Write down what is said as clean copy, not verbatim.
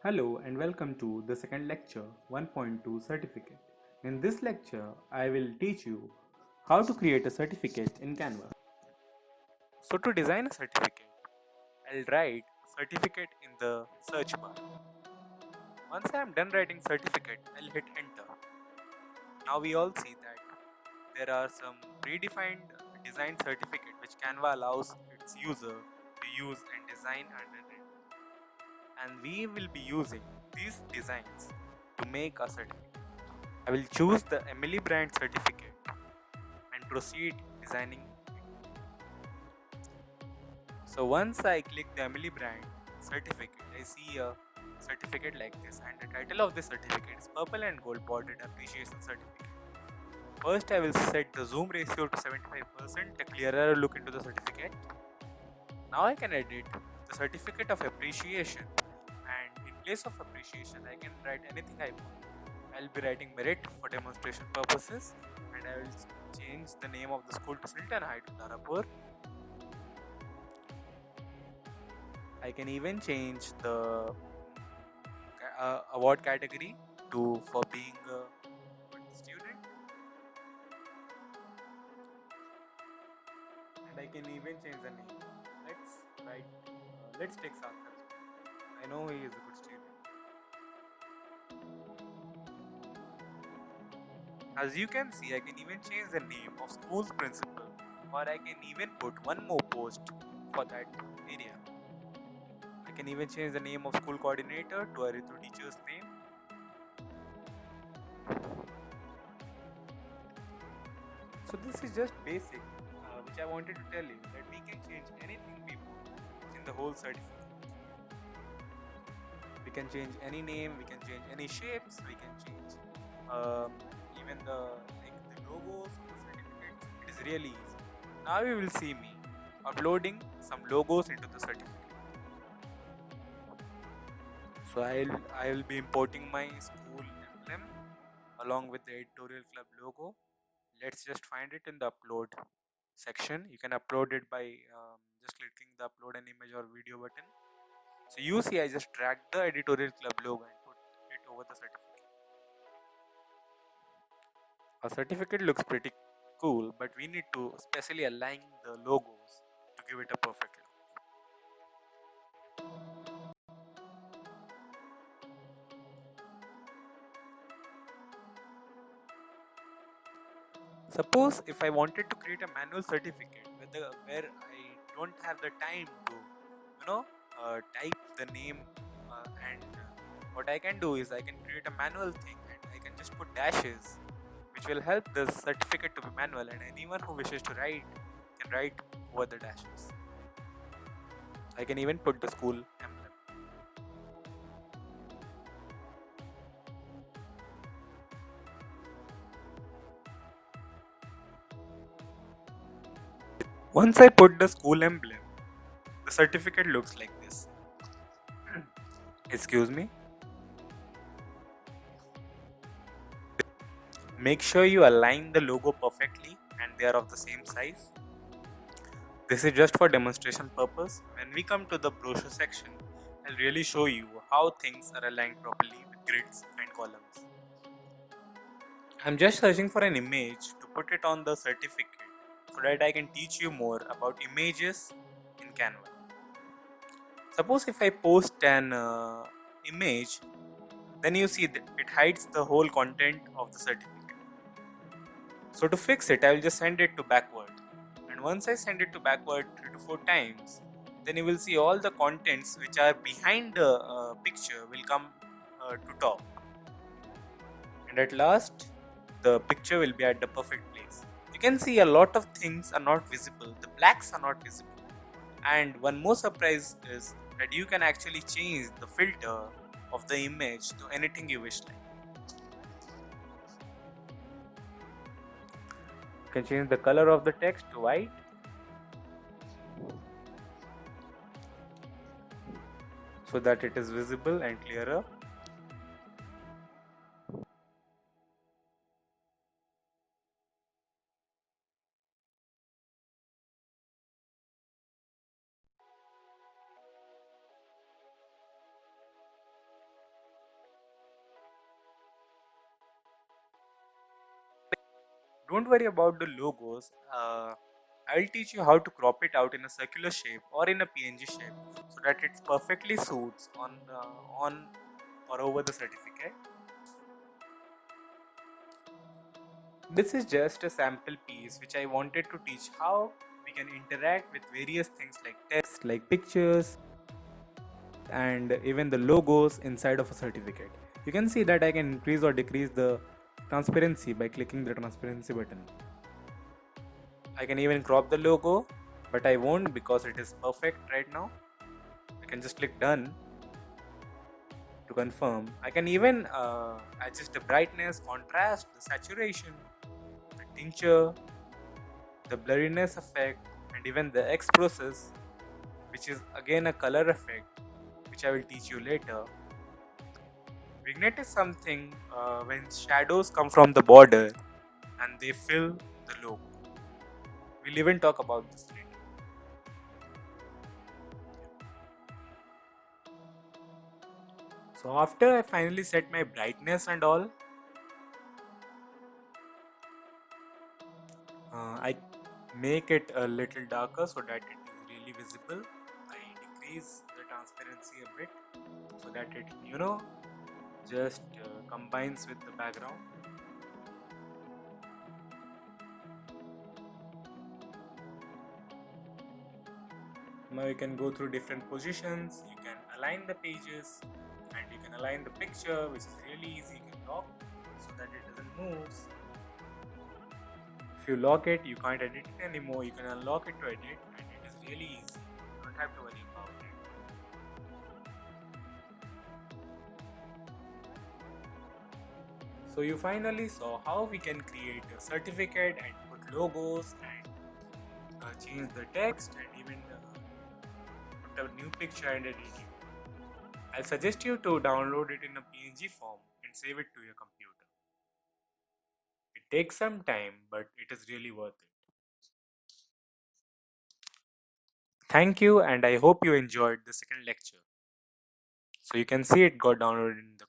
Hello and welcome to the second lecture 1.2 certificate. In this lecture, I will teach you how to create a certificate in Canva. So to design a certificate, I'll write certificate in the search bar. Once I am done writing certificate, I'll hit enter. Now we all see that there are some predefined design certificate which Canva allows its user to use and design under it. And we will be using these designs to make a certificate. I will choose the Emily brand certificate and proceed designing it. So once I click the Emily brand certificate, I see a certificate like this, and the title of this certificate is Purple and Gold Bordered Appreciation Certificate. First I will set the zoom ratio to 75% to clearer look into the certificate. Now I can edit the certificate of appreciation, and in place of appreciation I can write anything I want. I'll be writing merit for demonstration purposes, and I will change the name of the school to Sultan High to Tarapur. I can even change the award category to for being a good student, and I can even change the name. Let's take Sarthak. I know he is a good student. As you can see, I can even change the name of school's principal, or I can even put one more post for that area. I can even change the name of school coordinator to a Ritu teacher's name. So this is just basic, which I wanted to tell you that we can change anything we want in the whole certificate. We can change any name, we can change any shapes, we can change even the logos of the certificates. It is really easy. Now you will see me uploading some logos into the certificate. So I'll be importing my school emblem along with the editorial club logo. Let's just find it in the upload section. You can upload it by just clicking the upload an image or video button. So you see I just dragged the editorial club logo and put it over the certificate. Our certificate looks pretty cool, but we need to specially align the logos to give it a perfect look. Suppose if I wanted to create a manual certificate where I don't have the time to, type the name, and what I can do is I can create a manual thing and I can just put dashes, which will help the certificate to be manual, and anyone who wishes to write can write over the dashes. I can even put the school emblem. Once I put the school emblem, the certificate looks like this. Excuse me. Make sure you align the logo perfectly and they are of the same size. This is just for demonstration purpose. When we come to the brochure section, I'll really show you how things are aligned properly with grids and columns. I'm just searching for an image to put it on the certificate so that I can teach you more about images in Canva. Suppose if I post an image, then you see that it hides the whole content of the certificate. So to fix it, I will just send it to backward. And once I send it to backward 3 to 4 times, then you will see all the contents which are behind the picture will come to top. And at last, the picture will be at the perfect place. You can see a lot of things are not visible. The blacks are not visible. And one more surprise is that you can actually change the filter of the image to anything you wish like. You can change the color of the text to white. So that it is visible and clearer. Don't worry about the logos. I'll teach you how to crop it out in a circular shape or in a PNG shape so that it perfectly suits on or over the certificate. This is just a sample piece which I wanted to teach how we can interact with various things like text, like pictures, and even the logos inside of a certificate. You can see that I can increase or decrease the transparency by clicking the transparency button. I can even crop the logo, but I won't because it is perfect right now. I can just click done to confirm. I can even adjust the brightness, contrast, the saturation, the tincture, the blurriness effect, and even the X process, which is again a color effect, which I will teach you later. Vignette is something when shadows come from the border and they fill the logo. We'll even talk about this later. So after I finally set my brightness and all, I make it a little darker so that it is really visible. I decrease the transparency a bit so that it, just combines with the background. Now you can go through different positions, you can align the pages, and you can align the picture, which is really easy. You can lock so that it doesn't move. If you lock it, you can't edit it anymore. You can unlock it to edit, and it is really easy. You don't have to worry about it. So you finally saw how we can create a certificate and put logos and change the text and even put a new picture and edit it. I'll suggest you to download it in a PNG form and save it to your computer. It takes some time, but it is really worth it. Thank you, and I hope you enjoyed the second lecture. So you can see it got downloaded in the